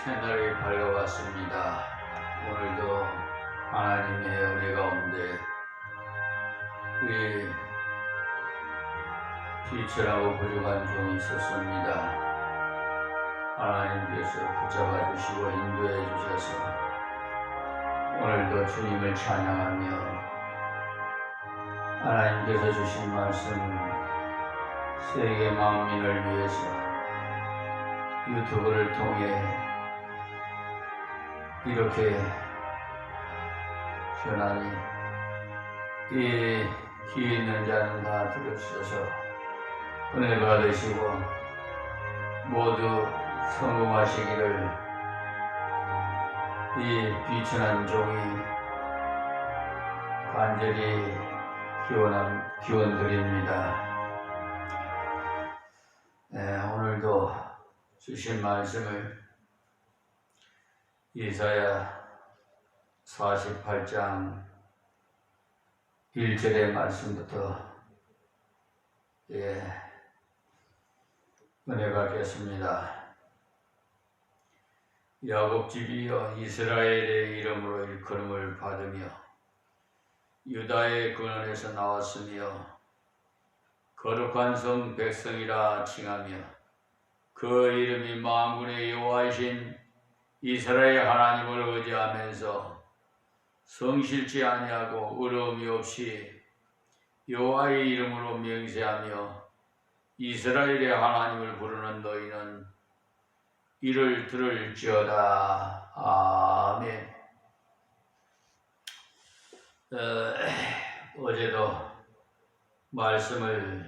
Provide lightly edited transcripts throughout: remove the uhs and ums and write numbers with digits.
새날이 밝아왔습니다. 오늘도 하나님의 은혜 가운데 우리 비천하고 부족한 종이 있었습니다. 하나님께서 붙잡아 주시고 인도해 주셔서 오늘도 주님을 찬양하며 하나님께서 주신 말씀 세계 만민을 위해서 유튜브를 통해 이렇게 전하니 이 귀 있는 자는 다 들으셔서 은혜 받으시고 모두 성공하시기를 이 비천한 종이 간절히 기원드립니다. 오늘도 주신 말씀을 이사야 48장 1절의 말씀부터 은혜 받겠습니다. 야곱 집이여 이스라엘의 이름으로 일컬음을 받으며 유다의 근원에서 나왔으며 거룩한 성 백성이라 칭하며 그 이름이 만군의 여호와이신 이스라엘 하나님을 의지하면서 성실치 아니하고 의로움이 없이 여호와의 이름으로 명세하며 이스라엘의 하나님을 부르는 너희는 이를 들을지어다. 아멘. 어제도 말씀을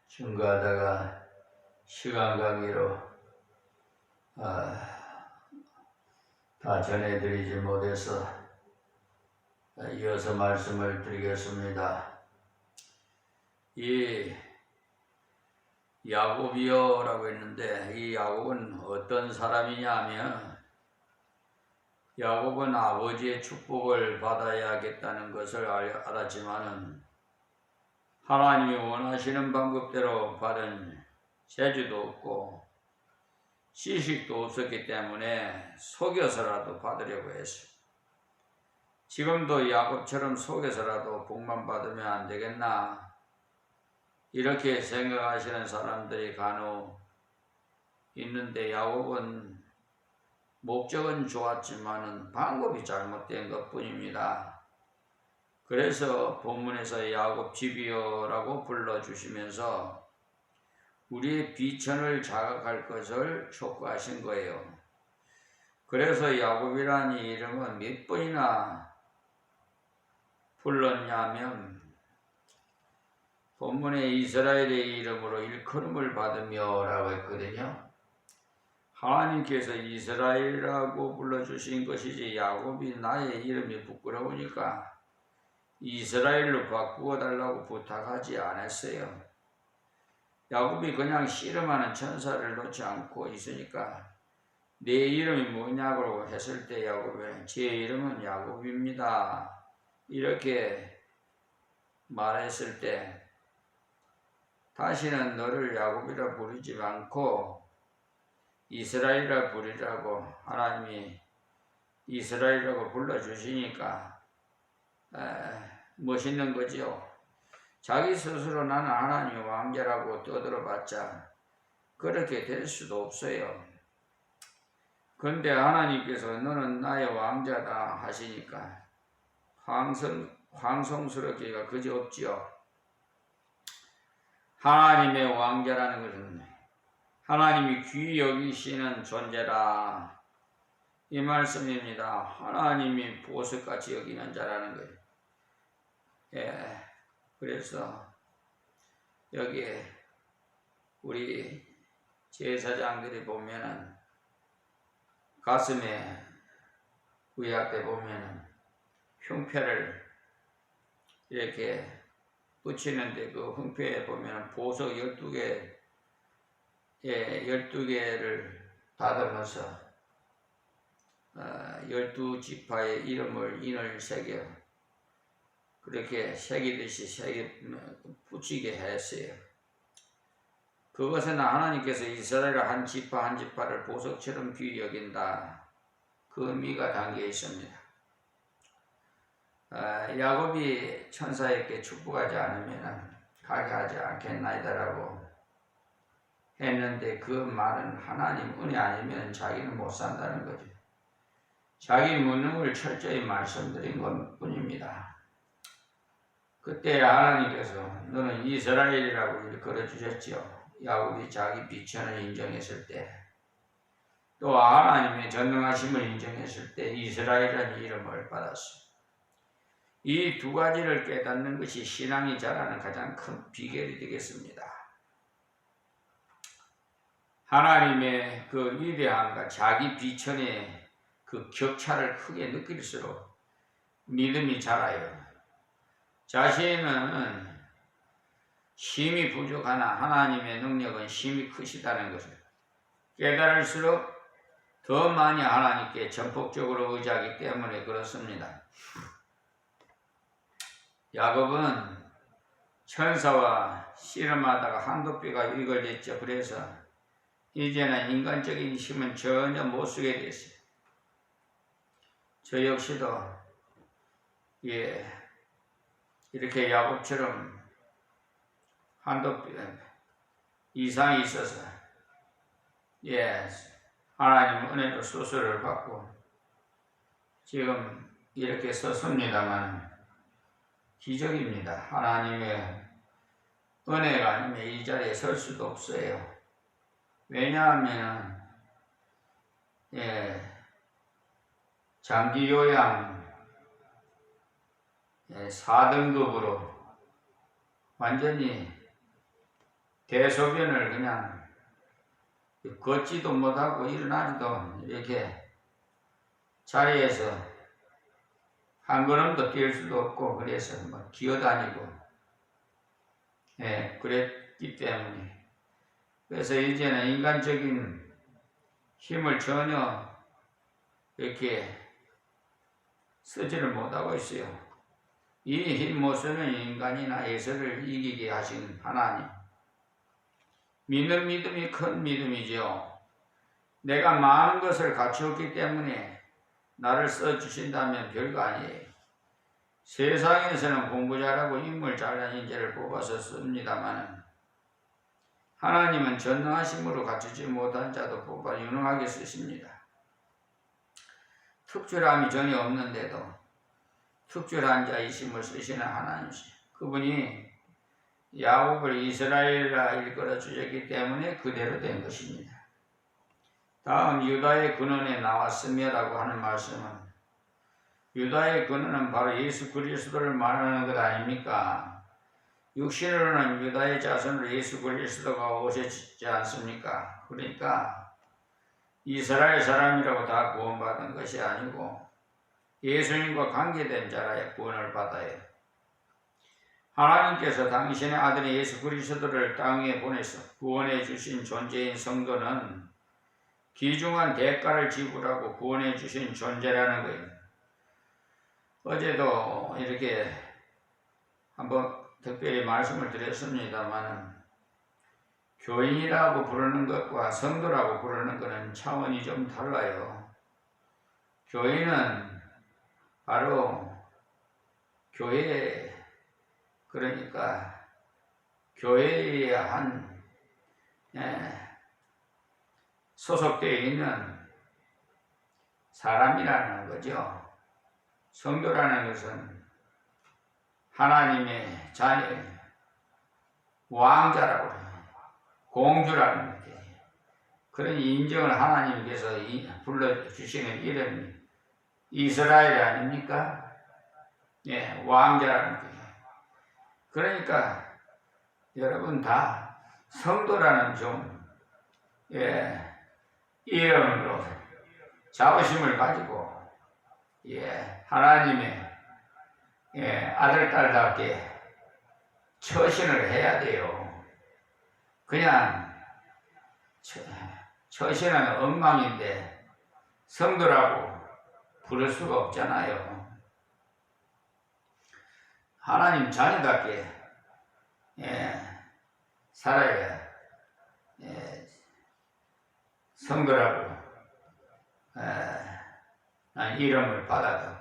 증거하다가 시간 관계로 다 전해드리지 못해서 이어서 말씀을 드리겠습니다. 이 야곱이여라고 했는데 이 야곱은 어떤 사람이냐 하면 야곱은 아버지의 축복을 받아야겠다는 것을 알았지만은 하나님이 원하시는 방법대로 받은 재주도 없고 지식도 없었기 때문에 속여서라도 받으려고 했어요. 지금도 야곱처럼 속여서라도 복만 받으면 안 되겠나 이렇게 생각하시는 사람들이 간혹 있는데 야곱은 목적은 좋았지만은 방법이 잘못된 것 뿐입니다. 그래서 본문에서 야곱 집이여라고 불러주시면서 우리의 비천을 자각할 것을 촉구하신 거예요. 그래서 야곱이라는 이름은 몇 번이나 불렀냐면 본문에 이스라엘의 이름으로 일컬음을 받으며 라고 했거든요. 하나님께서 이스라엘이라고 불러주신 것이지 야곱이 나의 이름이 부끄러우니까 이스라엘로 바꾸어 달라고 부탁하지 않았어요. 야곱이 그냥 씨름하는 천사를 놓지 않고 있으니까 내 이름이 뭐냐고 했을 때 야곱이 제 이름은 야곱입니다 이렇게 말했을 때 다시는 너를 야곱이라 부르지 않고 이스라엘이라 부르라고 하나님이 이스라엘이라고 불러주시니까 멋있는 거지요. 자기 스스로 나는 하나님의 왕자라고 떠들어봤자 그렇게 될 수도 없어요. 그런데 하나님께서 너는 나의 왕자다 하시니까 황송스럽기가 그지없지요. 하나님의 왕자라는 것은 하나님이 귀히 여기시는 존재다 이 말씀입니다. 하나님이 보석같이 여기는 자라는 거예요. 그래서 여기에 우리 제사장들이 보면은 가슴에 위 앞에 보면은 흉패를 이렇게 붙이는데 그 흉패에 보면은 보석 12개를 다듬어서 12지파의 인을 새겨 그렇게 새기듯이 붙이게 했어요. 그것은 하나님께서 이스라엘 한 지파 한 지파를 보석처럼 귀히 여긴다. 그 의미가 담겨 있습니다. 야곱이 천사에게 축복하지 않으면 가게 하지 않겠나이다라고 했는데 그 말은 하나님 은혜 아니면 자기는 못 산다는 거죠. 자기 무능을 철저히 말씀드린 것 뿐입니다. 그때 하나님께서 너는 이스라엘이라고 일컬어 주셨지요. 야곱이 자기 비천을 인정했을 때, 또 하나님의 전능하심을 인정했을 때 이스라엘이라는 이름을 받았습니다. 이 두 가지를 깨닫는 것이 신앙이 자라는 가장 큰 비결이 되겠습니다. 하나님의 그 위대함과 자기 비천의 그 격차를 크게 느낄수록 믿음이 자라요. 자신은 힘이 부족하나 하나님의 능력은 힘이 크시다는 것을 깨달을수록 더 많이 하나님께 전폭적으로 의지하기 때문에 그렇습니다. 야곱은 천사와 씨름하다가 한도뼈가 이걸렸죠. 그래서 이제는 인간적인 힘은 전혀 못 쓰게 됐어요. 저 역시도 이렇게 야곱처럼 한도뼈 이상이 있어서 하나님 은혜로 수술을 받고 지금 이렇게 섰습니다만 기적입니다. 하나님의 은혜가 아니면 이 자리에 설 수도 없어요. 왜냐하면 장기 요양 4등급으로 완전히 대소변을 그냥 걷지도 못하고 일어나지도 이렇게 자리에서 한 걸음도 뛸 수도 없고 그래서 막 기어다니고 그랬기 때문에 그래서 이제는 인간적인 힘을 전혀 이렇게 쓰지를 못하고 있어요. 이 힘 못 쓰는 인간이나 예수를 이기게 하신 하나님, 믿는 믿음이 큰 믿음이죠. 내가 많은 것을 갖추었기 때문에 나를 써주신다면 별거 아니에요. 세상에서는 공부 잘하고 인물 잘난 인재를 뽑아서 씁니다만 하나님은 전능하심으로 갖추지 못한 자도 뽑아 유능하게 쓰십니다. 특출함이 전혀 없는데도 특출한 자이심을 쓰시는 하나님이시죠. 그분이 야곱을 이스라엘이라 일컬어 주셨기 때문에 그대로 된 것입니다. 다음 유다의 근원에 나왔으며라고 하는 말씀은 유다의 근원은 바로 예수 그리스도를 말하는 것 아닙니까? 육신으로는 유다의 자손으로 예수 그리스도가 오셨지 않습니까? 그러니까 이스라엘 사람이라고 다 구원받은 것이 아니고 예수님과 관계된 자라야 구원을 받아요. 하나님께서 당신의 아들 예수 그리스도를 땅 위에 보내서 구원해 주신 존재인 성도는 귀중한 대가를 지불하고 구원해 주신 존재라는 거예요. 어제도 이렇게 한번 특별히 말씀을 드렸습니다만 교인이라고 부르는 것과 성도라고 부르는 것은 차원이 좀 달라요. 교인은 바로 교회, 그러니까 교회에 한 소속되어 있는 사람이라는 거죠. 성도라는 것은 하나님의 자녀, 왕자라고 해요. 공주라는 거죠. 그런 인정을 하나님께서 불러주시는 이름이 이스라엘 아닙니까? 왕자라는 거죠. 그러니까 여러분 다 성도라는 좀 이름으로 자부심을 가지고 하나님의 아들, 딸답게 처신을 해야 돼요. 그냥 처신은 엉망인데 성도라고 부를 수가 없잖아요. 하나님 자녀답게 살아야 성도라고 이름을 받아도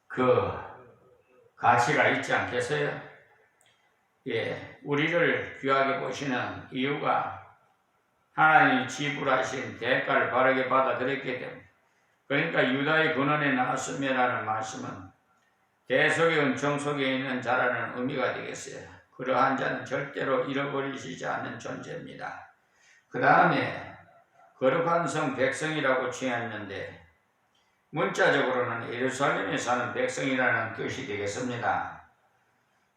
그 가치가 있지 않겠어요? 우리를 귀하게 보시는 이유가 하나님이 지불하신 대가를 바르게 받아들였기 때문에. 그러니까 유다의 근원에 나왔음이라는 말씀은 대속의 은총 속에 있는 자라는 의미가 되겠어요. 그러한 자는 절대로 잃어버리시지 않는 존재입니다. 그 다음에 거룩한 성 백성이라고 칭했는데 문자적으로는 예루살렘에 사는 백성이라는 뜻이 되겠습니다.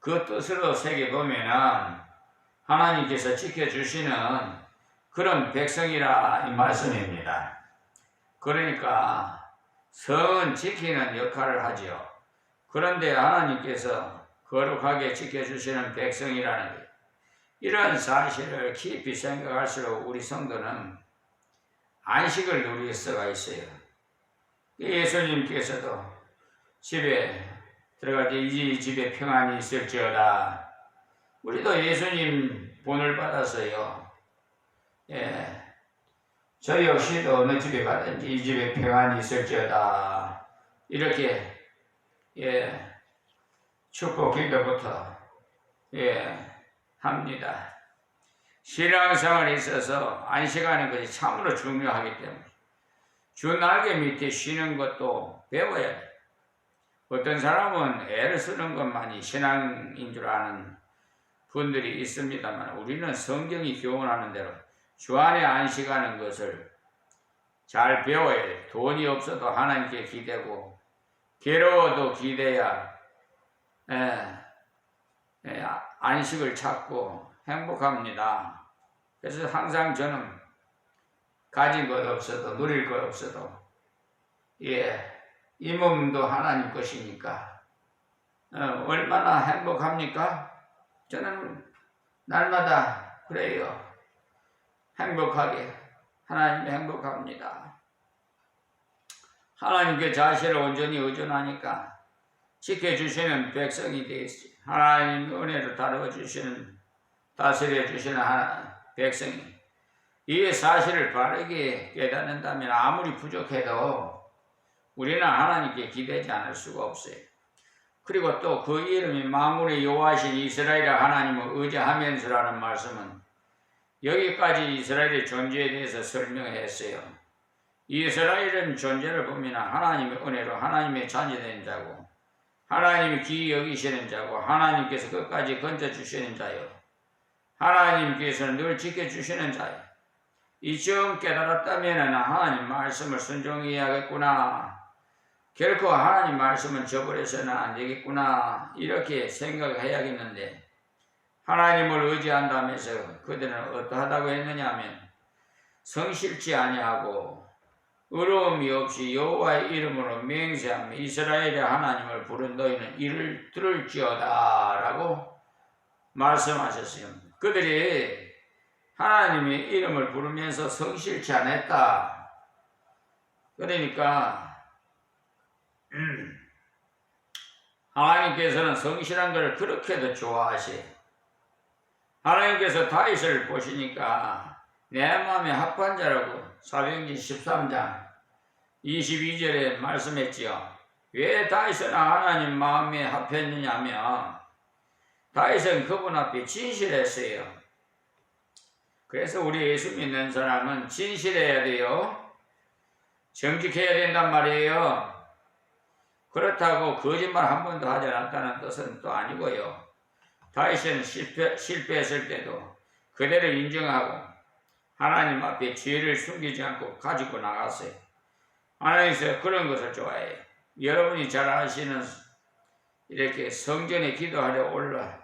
그 뜻으로 새겨보면은 하나님께서 지켜주시는 그런 백성이라 이 말씀입니다. 그러니까 성은 지키는 역할을 하지요. 그런데 하나님께서 거룩하게 지켜주시는 백성이라는 것, 이런 사실을 깊이 생각할수록 우리 성도는 안식을 누릴 수가 있어요. 예수님께서도 집에 들어갈 때 이 집에 평안이 있을지어다. 우리도 예수님 본을 받아서요. 저 역시도 어느 집에 가든지 이 집에 평안이 있을지어다. 이렇게 축복 기도부터 합니다. 신앙생활에 있어서 안식하는 것이 참으로 중요하기 때문에 주 날개 밑에 쉬는 것도 배워야 돼. 어떤 사람은 애를 쓰는 것만이 신앙인 줄 아는 분들이 있습니다만 우리는 성경이 교훈하는 대로 주 안에 안식하는 것을 잘 배워야 돼. 돈이 없어도 하나님께 기대고 괴로워도 기대야 안식을 찾고 행복합니다. 그래서 항상 저는 가진 것 없어도 누릴 것 없어도 이 몸도 하나님 것이니까 얼마나 행복합니까? 저는 날마다 그래요. 행복하게 하나님 행복합니다. 하나님께 자신을 온전히 의존하니까 지켜주시는 백성이 되겠지. 하나님 은혜로 다스려 주시는 백성이 이 사실을 바르게 깨닫는다면 아무리 부족해도 우리는 하나님께 기대지 않을 수가 없어요. 그리고 또 그 이름이 만군의 여호와신 이스라엘의 하나님을 의지하면서라는 말씀은 여기까지 이스라엘의 존재에 대해서 설명했어요. 이스라엘은 존재를 보면 하나님의 은혜로 하나님의 자녀된 자고 하나님이 기이 여기시는 자고 하나님께서 끝까지 건져주시는 자요. 하나님께서는 늘 지켜주시는 자요. 이쯤 깨달았다면 하나님 말씀을 순종히 해야겠구나. 결코 하나님 말씀은 저버려서는 안 되겠구나. 이렇게 생각해야겠는데 하나님을 의지한다면서 그들은 어떠하다고 했느냐 하면 성실치 아니하고 의로움이 없이 여호와의 이름으로 맹세하며 이스라엘의 하나님을 부른 너희는 이를 들을지어다 라고 말씀하셨어요. 그들이 하나님의 이름을 부르면서 성실치 않았다. 그러니까 하나님께서는 성실한 것을 그렇게도 좋아하시. 하나님께서 다윗을 보시니까 내 마음에 합한 자라고 사도행전 13장 22절에 말씀했지요. 왜 다윗은 하나님 마음에 합했느냐 하면 다윗은 그분 앞에 진실했어요. 그래서 우리 예수 믿는 사람은 진실해야 돼요. 정직해야 된단 말이에요. 그렇다고 거짓말 한 번도 하지 않았다는 뜻은 또 아니고요. 다윗은 실패했을 때도 그대로 인정하고 하나님 앞에 죄를 숨기지 않고 가지고 나갔어요. 하나님께서 그런 것을 좋아해요. 여러분이 잘 아시는 이렇게 성전에 기도하려 올라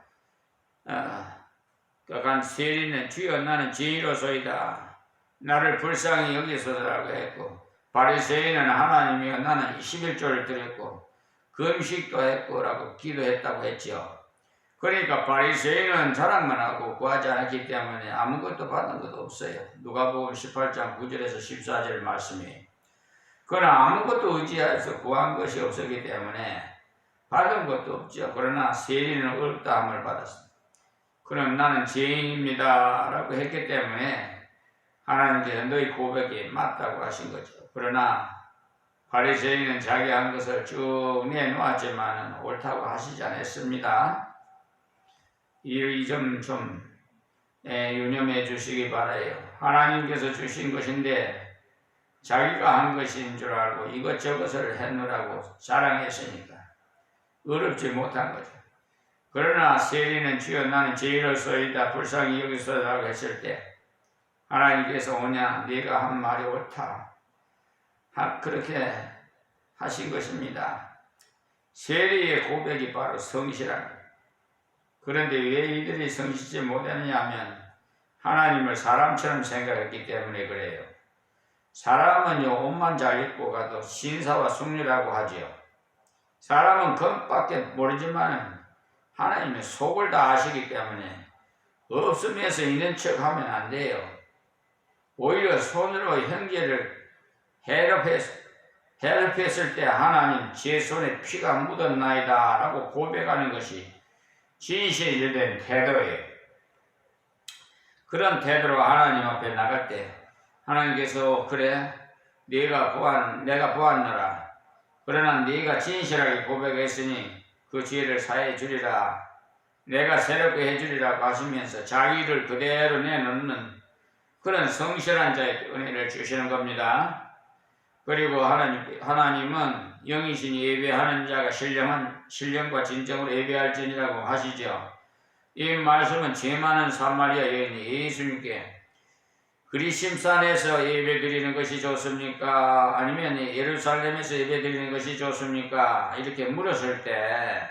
간 세리는 주여 나는 죄인으로소이다. 나를 불쌍히 여기소서라고 했고 바리새인은 하나님이여 나는 11조를 드렸고 금식도 했고 라고 기도했다고 했지요. 그러니까 바리새인은 자랑만 하고 구하지 않았기 때문에 아무것도 받은 것도 없어요. 누가복음 18장 9절에서 14절 말씀이에요. 그러나 아무것도 의지해서 구한 것이 없었기 때문에 받은 것도 없죠. 그러나 세리는 의롭다함을 받았습니다. 그럼 나는 죄인입니다 라고 했기 때문에 하나님께서 너희 고백이 맞다고 하신 거죠. 그러나 바리새인은 자기 한 것을 쭉 내놓았지만 옳다고 하시지 않았습니다. 이 점 좀 유념해 주시기 바라요. 하나님께서 주신 것인데 자기가 한 것인 줄 알고 이것저것을 해놓으라고 자랑했으니까 어렵지 못한 거죠. 그러나 세리는 주여 나는 죄인으로서이다 불쌍히 여기소서라고 했을 때 하나님께서 오냐 네가 한 말이 옳다 그렇게 하신 것입니다. 세리의 고백이 바로 성실한 거예요. 그런데 왜 이들이 성실지 못했느냐 하면 하나님을 사람처럼 생각했기 때문에 그래요. 사람은요 옷만 잘 입고 가도 신사와 숙녀라고 하지요. 사람은 겉밖에 모르지만 하나님의 속을 다 아시기 때문에 없으면서 있는 척 하면 안 돼요. 오히려 손으로 형제를 해롭했을 때 하나님 제 손에 피가 묻었나이다 라고 고백하는 것이 진실이 된 태도예요. 그런 태도로 하나님 앞에 나갈 때 하나님께서 그래 내가 보았노라. 그러나 네가 진실하게 고백했으니 그 죄를 사해 주리라. 내가 새롭게 해주리라고 하시면서 자기를 그대로 내놓는 그런 성실한 자의 은혜를 주시는 겁니다. 그리고 하나님은 영이신 예배하는 자가 신령과 진정으로 예배할지니라고 하시죠. 이 말씀은 죄 많은 사마리아 여인이 예수님께 그리심산에서 예배드리는 것이 좋습니까? 아니면 예루살렘에서 예배드리는 것이 좋습니까? 이렇게 물었을 때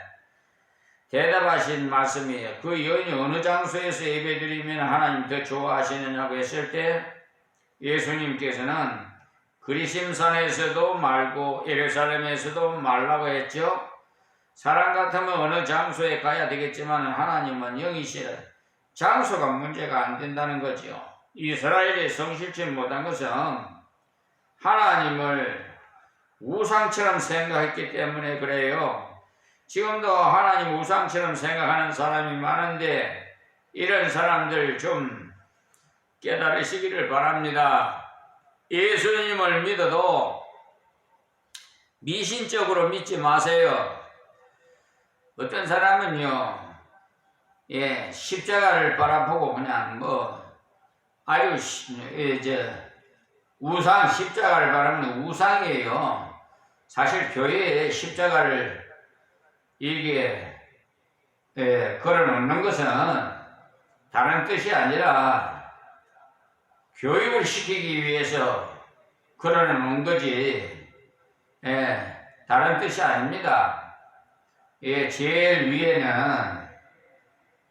대답하신 말씀이에요. 그 여인이 어느 장소에서 예배드리면 하나님 더 좋아하시느냐고 했을 때 예수님께서는 그리심산에서도 말고 예루살렘에서도 말라고 했죠. 사람 같으면 어느 장소에 가야 되겠지만 하나님은 영이시라. 장소가 문제가 안 된다는 거죠. 이스라엘이 성실치 못한 것은 하나님을 우상처럼 생각했기 때문에 그래요. 지금도 하나님 우상처럼 생각하는 사람이 많은데 이런 사람들 좀 깨달으시기를 바랍니다. 예수님을 믿어도 미신적으로 믿지 마세요. 어떤 사람은요, 십자가를 바라보고 그냥 우상, 십자가를 바라보면 우상이에요. 사실 교회에 십자가를 걸어 놓는 것은 다른 뜻이 아니라 교육을 시키기 위해서 걸어 놓은 거지, 다른 뜻이 아닙니다. 제일 위에는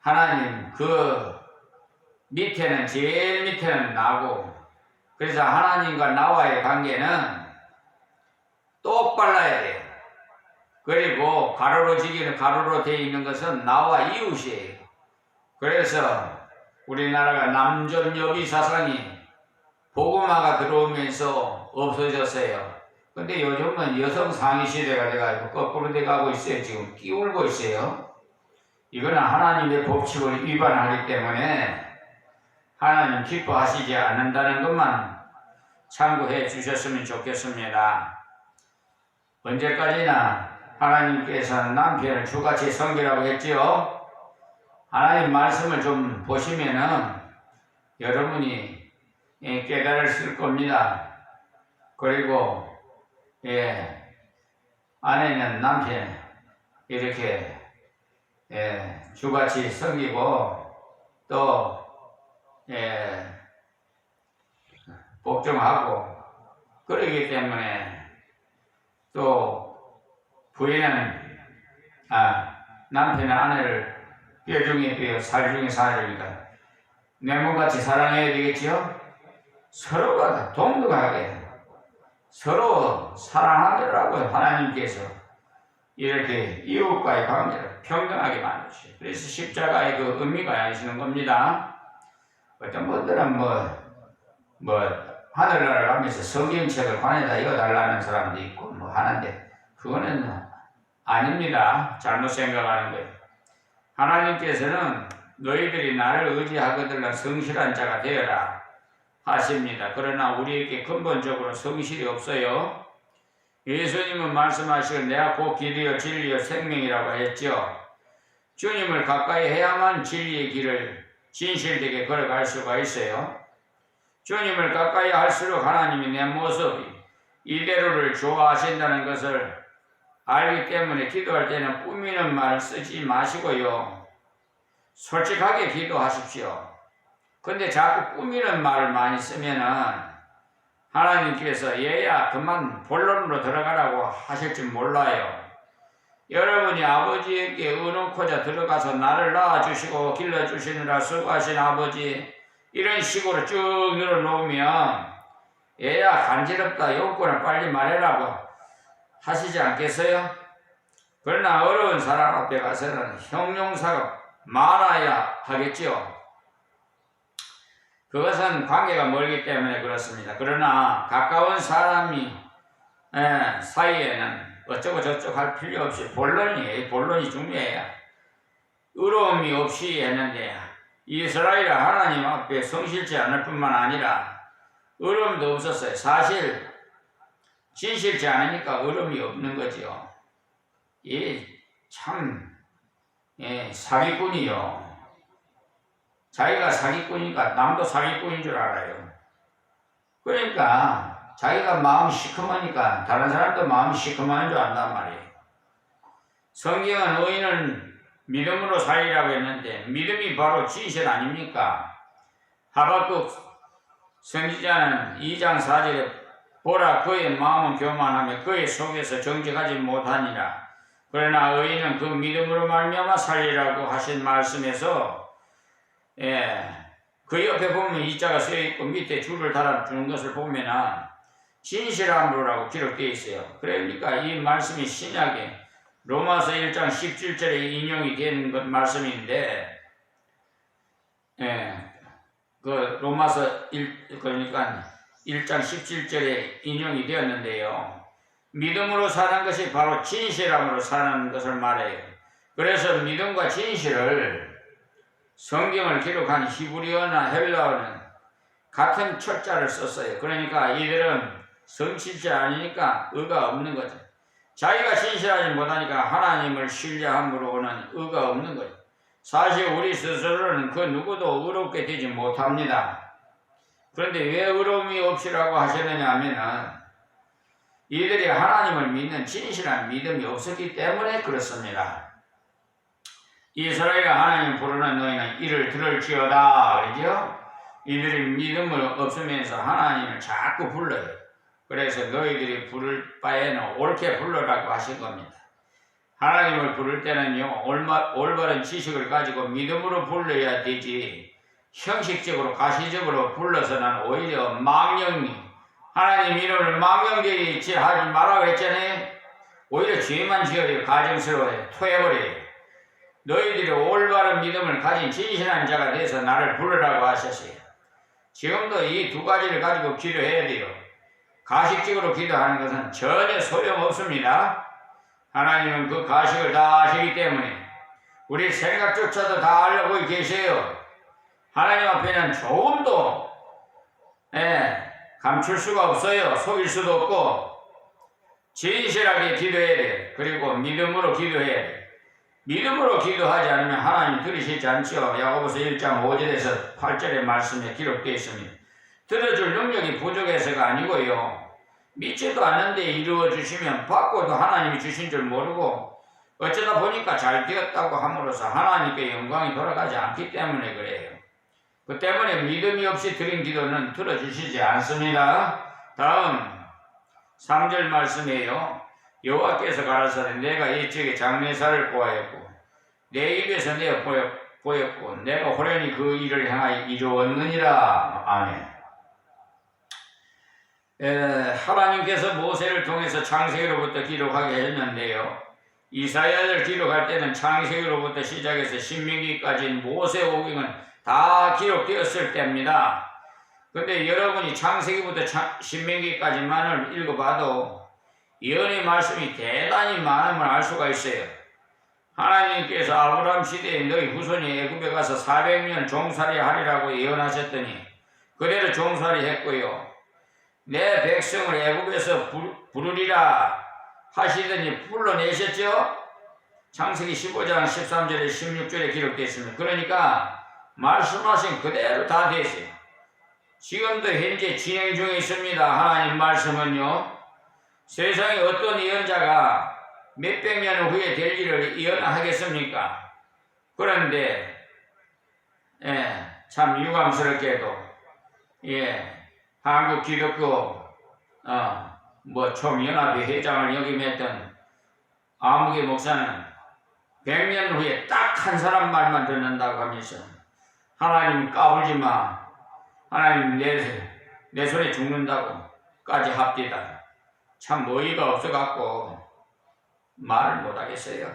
하나님, 제일 밑에는 나고, 그래서 하나님과 나와의 관계는 똑발라야 돼요. 그리고 가로로 지기는 가로로 되어 있는 것은 나와 이웃이에요. 그래서 우리나라가 남존여비 사상이 복음화가 들어오면서 없어졌어요. 근데 요즘은 여성 상위 시대가 돼가지고 거꾸로 돼가고 있어요. 지금 끼울고 있어요. 이거는 하나님의 법칙을 위반하기 때문에 하나님 기뻐하시지 않는다는 것만 참고해 주셨으면 좋겠습니다. 언제까지나 하나님께서는 남편을 주같이 섬기라고 했지요. 하나님 말씀을 좀 보시면은 여러분이 깨달을 겁니다. 그리고 아내는 남편 이렇게 주같이 섬기고 또 복종하고 그러기 때문에 또 부인은 남편은 아내를 뼈 중에 뼈, 살 중에 살이니까 내 몸같이 사랑해야 되겠지요? 서로가 동등하게 서로 사랑하더라고 하나님께서 이렇게 이웃과의 관계를 평등하게 만드시죠. 그래서 십자가의 그 의미가 아시는 겁니다. 어떤 분들은 하늘나라를 가면서 성경책을 관에다 이어달라는 사람도 있고 하는데 그거는 아닙니다. 잘못 생각하는 거예요. 하나님께서는 너희들이 나를 의지하거든 성실한 자가 되어라 하십니다. 그러나 우리에게 근본적으로 성실이 없어요. 예수님은 말씀하시고 내가 곧 길이요 진리요 생명이라고 했죠. 주님을 가까이 해야만 진리의 길을 진실되게 걸어갈 수가 있어요. 주님을 가까이 할수록 하나님이 내 모습 이대로를 좋아하신다는 것을 알기 때문에 기도할 때는 꾸미는 말을 쓰지 마시고요. 솔직하게 기도하십시오. 근데 자꾸 꾸미는 말을 많이 쓰면은 하나님께서 얘야 그만 본론으로 들어가라고 하실 줄 몰라요. 여러분이 아버지에게 의논코자 들어가서 나를 낳아주시고 길러주시느라 수고하신 아버지 이런 식으로 쭉 늘어놓으면 얘야 간지럽다 용건을 빨리 말해라고 하시지 않겠어요? 그러나 어려운 사람 앞에 가서는 형용사가 많아야 하겠죠. 그것은 관계가 멀기 때문에 그렇습니다. 그러나 가까운 사람이 사이에는 어쩌고 저쩌고 할 필요 없이 본론이 중요해요. 의로움이 없이 했는데 이스라엘은 하나님 앞에 성실치 않을 뿐만 아니라 의로움도 없었어요. 사실 진실치 않으니까 의로움이 없는 거죠. 참 사기꾼이요. 자기가 사기꾼이니까 남도 사기꾼인 줄 알아요. 그러니까 자기가 마음이 시커머니까 다른 사람도 마음이 시커먼 줄 안단 말이에요. 성경은 의인은 믿음으로 살리라고 했는데 믿음이 바로 진실 아닙니까? 하박국 선지자는 2장 4절에 보라 그의 마음은 교만하며 그의 속에서 정직하지 못하니라. 그러나 의인은 그 믿음으로 말미암아 살리라고 하신 말씀에서 그 옆에 보면 이자가 쓰여있고 밑에 줄을 달아주는 것을 보면은 진실함으로라고 기록되어 있어요. 그러니까 이 말씀이 신약에 로마서 1장 17절에 인용이 된 말씀인데 그 로마서 1장 17절에 인용이 되었는데요. 믿음으로 사는 것이 바로 진실함으로 사는 것을 말해요. 그래서 믿음과 진실을 성경을 기록한 히브리어나 헬라어는 같은 철자를 썼어요. 그러니까 이들은 성실치 않으니까 의가 없는 거죠. 자기가 진실하지 못하니까 하나님을 신뢰함으로는 의가 없는 거죠. 사실 우리 스스로는 그 누구도 의롭게 되지 못합니다. 그런데 왜 의로움이 없이라고 하셨느냐 하면은 이들이 하나님을 믿는 진실한 믿음이 없었기 때문에 그렇습니다. 이스라엘이 하나님 부르는 너희는 이를 들을지어다 그러죠. 이들이 믿음을 없으면서 하나님을 자꾸 불러요. 그래서 너희들이 부를 바에는 옳게 불러라고 하신 겁니다. 하나님을 부를 때는요 올바른 지식을 가지고 믿음으로 불러야 되지 형식적으로 가시적으로 불러서는 오히려 망령이 하나님 이름을 망령되이 하지 말라고 했잖아요. 오히려 죄만 지어요. 가증스러워요. 토해버려요. 너희들이 올바른 믿음을 가진 진실한 자가 돼서 나를 부르라고 하셨어요. 지금도 이 두 가지를 가지고 기도해야 돼요. 가식적으로 기도하는 것은 전혀 소용없습니다. 하나님은 그 가식을 다 아시기 때문에 우리 생각조차도 다 알고 계세요. 하나님 앞에는 조금도 감출 수가 없어요. 속일 수도 없고 진실하게 기도해야 돼요. 그리고 믿음으로 기도해야 돼요. 믿음으로 기도하지 않으면 하나님 들으시지 않죠. 야고보서 1장 5절에서 8절의 말씀에 기록되어 있습니다. 들어줄 능력이 부족해서가 아니고요. 믿지도 않는데 이루어주시면 받고도 하나님이 주신 줄 모르고 어쩌다 보니까 잘 되었다고 함으로써 하나님께 영광이 돌아가지 않기 때문에 그래요. 그 때문에 믿음이 없이 드린 기도는 들어주시지 않습니다. 다음 3절 말씀이에요. 여호와께서 가라사대 내가 이쪽에 장래사를 보았고 내 입에서 내어 보였고 내가 호련히 그 일을 향하여 이루었느니라. 아멘. 하나님께서 모세를 통해서 창세기로부터 기록하게 했는데요. 이사야를 기록할 때는 창세기로부터 시작해서 신명기까지 모세오경은 다 기록되었을 때입니다. 근데 여러분이 창세기부터 신명기까지만을 읽어봐도 예언의 말씀이 대단히 많음을 알 수가 있어요. 하나님께서 아브라함 시대에 너희 후손이 애굽에 가서 400년 종살이 하리라고 예언하셨더니 그대로 종살이 했고요. 내 백성을 애굽에서 부르리라 하시더니 불러내셨죠? 창세기 15장 13절에 16절에 기록되어 있습니다. 그러니까 말씀하신 그대로 다 되세요. 지금도 현재 진행 중에 있습니다. 하나님 말씀은요. 세상에 어떤 예언자가 몇백 년 후에 될 일을 예언하겠습니까? 그런데 참 유감스럽게도 한국 기독교 총연합회 회장을 역임했던 아무개 목사는 100년 후에 딱 한 사람 말만 듣는다고 하면서 하나님 까불지 마. 하나님 내 손에 죽는다고까지 합디다. 참 어이가 없어갖고 말을 못하겠어요.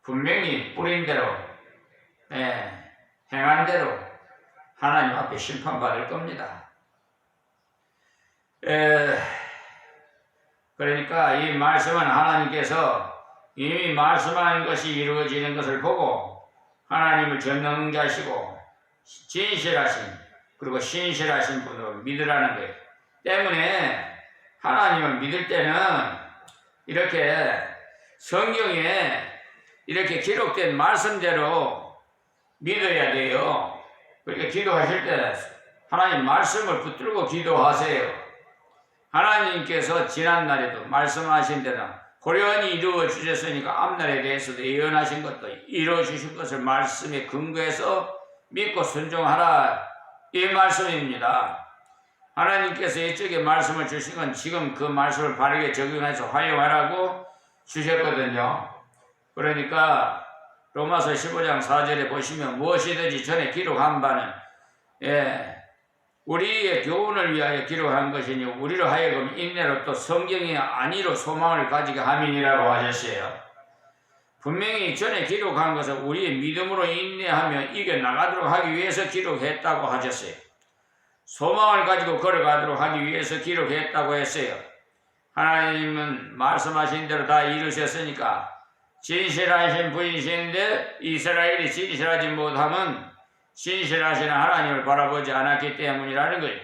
분명히 뿌린 대로 행한 대로 하나님 앞에 심판받을 겁니다. 그러니까 이 말씀은 하나님께서 이미 말씀한 것이 이루어지는 것을 보고 하나님을 전능자시고 진실하신 그리고 신실하신 분으로 믿으라는 거예요. 때문에 하나님을 믿을 때는 이렇게 성경에 이렇게 기록된 말씀대로 믿어야 돼요. 그러니까 기도하실 때 하나님 말씀을 붙들고 기도하세요. 하나님께서 지난날에도 말씀하신 대로 고려히 이루어 주셨으니까 앞날에 대해서도 예언하신 것도 이루어 주실 것을 말씀에 근거해서 믿고 순종하라, 이 말씀입니다. 하나님께서 이쪽에 말씀을 주신 건 지금 그 말씀을 바르게 적용해서 활용하라고 주셨거든요. 그러니까 로마서 15장 4절에 보시면 무엇이든지 전에 기록한 바는 우리의 교훈을 위하여 기록한 것이니 우리로 하여금 인내로 또 성경이 아니로 소망을 가지게 함이니라고 하셨어요. 분명히 전에 기록한 것은 우리의 믿음으로 인내하며 이겨나가도록 하기 위해서 기록했다고 하셨어요. 소망을 가지고 걸어가도록 하기 위해서 기록했다고 했어요. 하나님은 말씀하신 대로 다 이루셨으니까 진실하신 분이신데 이스라엘이 진실하지 못함은 신실하신 하나님을 바라보지 않았기 때문이라는 거예요.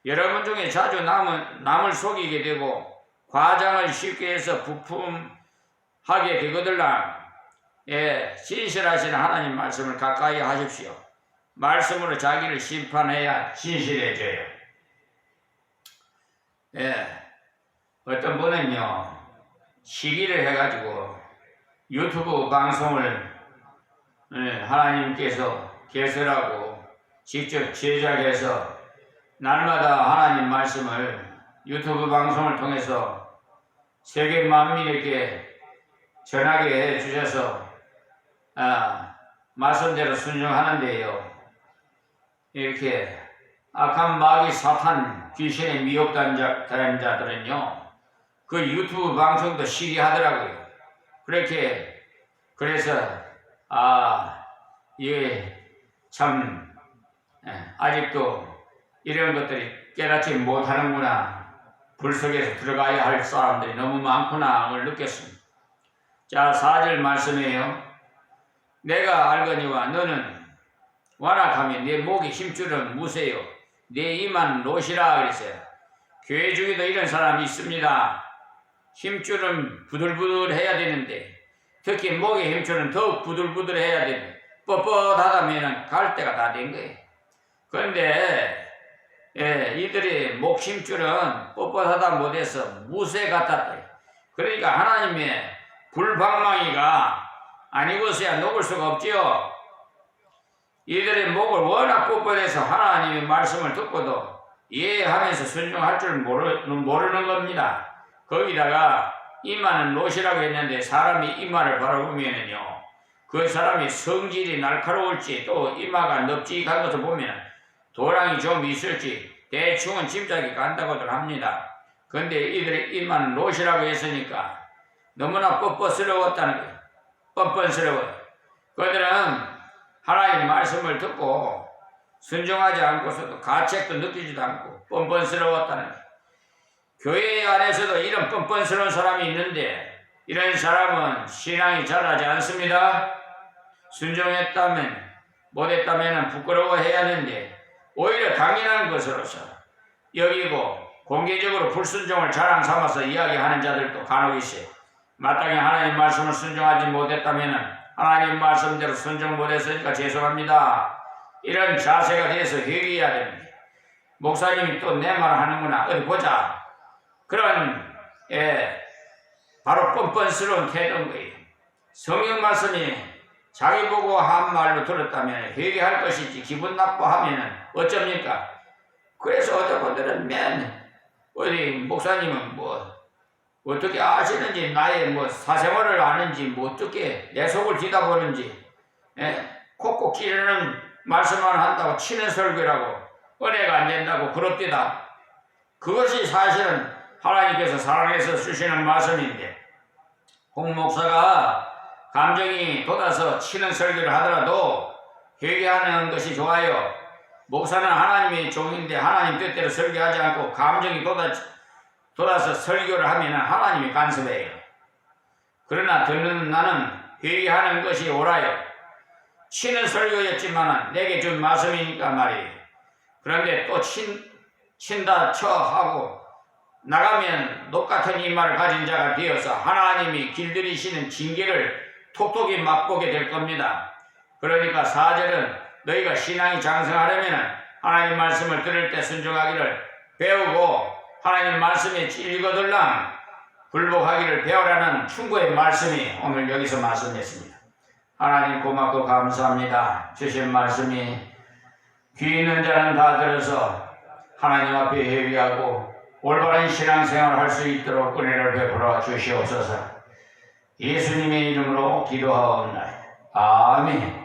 여러분 중에 자주 남을 속이게 되고 과장을 쉽게 해서 부품하게 되거들라. 진실하신 하나님 말씀을 가까이 하십시오. 말씀으로 자기를 심판해야 진실해져요. 어떤 분은요, 시기를 해가지고 유튜브 방송을 하나님께서 개설하고 직접 제작해서 날마다 하나님 말씀을 유튜브 방송을 통해서 세계 만민에게 전하게 해주셔서 말씀대로 순종하는데요. 이렇게 악한 마귀 사탄 귀신의 미혹된 자들은요, 그 유튜브 방송도 시기하더라고요. 그래서 이게 참 아직도 이런 것들이 깨닫지 못하는구나, 불 속에서 들어가야 할 사람들이 너무 많구나 를 느꼈습니다. 자, 4절 말씀이에요. 내가 알거니와 너는 완악하면 내 목에 힘줄은 무세요, 내 이만 노시라 그랬어요. 교회 중에도 이런 사람이 있습니다. 힘줄은 부들부들해야 되는데 특히 목의 힘줄은 더욱 부들부들해야 되는데 뻣뻣하다면 갈 때가 다 된 거예요. 그런데 이들의 목 힘줄은 뻣뻣하다 못해서 무쇠 같았다. 그러니까 하나님의 불방망이가 아니고서야 녹을 수가 없지요. 이들의 목을 워낙 뻣뻣해서 하나님의 말씀을 듣고도 이해하면서 순종할 줄 모르는 겁니다. 거기다가 이마는 노시라고 했는데 사람이 이마를 바라보면은요, 그 사람이 성질이 날카로울지 또 이마가 넙직한 것을 보면 도랑이 좀 있을지 대충은 짐작이 간다고들 합니다. 근데 이들의 이마는 노시라고 했으니까 너무나 뻣뻣스러웠다는 거예요. 뻔뻔스러워요. 그들은 하나님 말씀을 듣고 순종하지 않고서도 가책도 느끼지도 않고 뻔뻔스러웠다는 거예요. 교회 안에서도 이런 뻔뻔스러운 사람이 있는데 이런 사람은 신앙이 자라지 않습니다. 순종했다면 못했다면 부끄러워해야 하는데 오히려 당연한 것으로서 여기고 공개적으로 불순종을 자랑 삼아서 이야기하는 자들도 간혹 있어요. 마땅히 하나님 말씀을 순종하지 못했다면 하나님 말씀대로 순종 못했으니까 죄송합니다. 이런 자세가 돼서 회개해야 됩니다. 목사님이 또 내 말을 하는구나. 어디 보자. 그런 바로 뻔뻔스러운 태도인 거예요. 성경 말씀이 자기 보고 한 말로 들었다면 회개할 것이지 기분 나빠하면 어쩝니까? 그래서 어떤 분들은 어디 목사님은 어떻게 아시는지 나의 사생활을 아는지 어떻게 내 속을 뒤다보는지 콕콕 찌르는 말씀만 한다고 치는 설교라고 은혜가 안 된다고 그럽디다. 그것이 사실은 하나님께서 사랑해서 주시는 말씀인데 홍 목사가 감정이 돋아서 치는 설교를 하더라도 회개하는 것이 좋아요. 목사는 하나님의 종인데 하나님 뜻대로 설교하지 않고 감정이 돋아서 설교를 하면 하나님이 간섭해요. 그러나 듣는 나는 회개하는 것이 옳아요. 치는 설교였지만 내게 준 말씀이니까 말이에요. 그런데 또 친다 쳐 하고 나가면 녹같은 이마를 가진 자가 되어서 하나님이 길들이시는 징계를 톡톡히 맛보게 될 겁니다. 그러니까 4절은 너희가 신앙이 장성하려면 하나님 말씀을 들을 때 순종하기를 배우고 하나님 말씀에 읽어들랑 굴복하기를 배우라는 충고의 말씀이 오늘 여기서 말씀했습니다. 하나님 고맙고 감사합니다. 주신 말씀이 귀 있는 자는 다 들어서 하나님 앞에 회개하고 올바른 신앙생활을 할 수 있도록 은혜를 베풀어 주시옵소서. 예수님의 이름으로 기도하옵나이다. 아멘.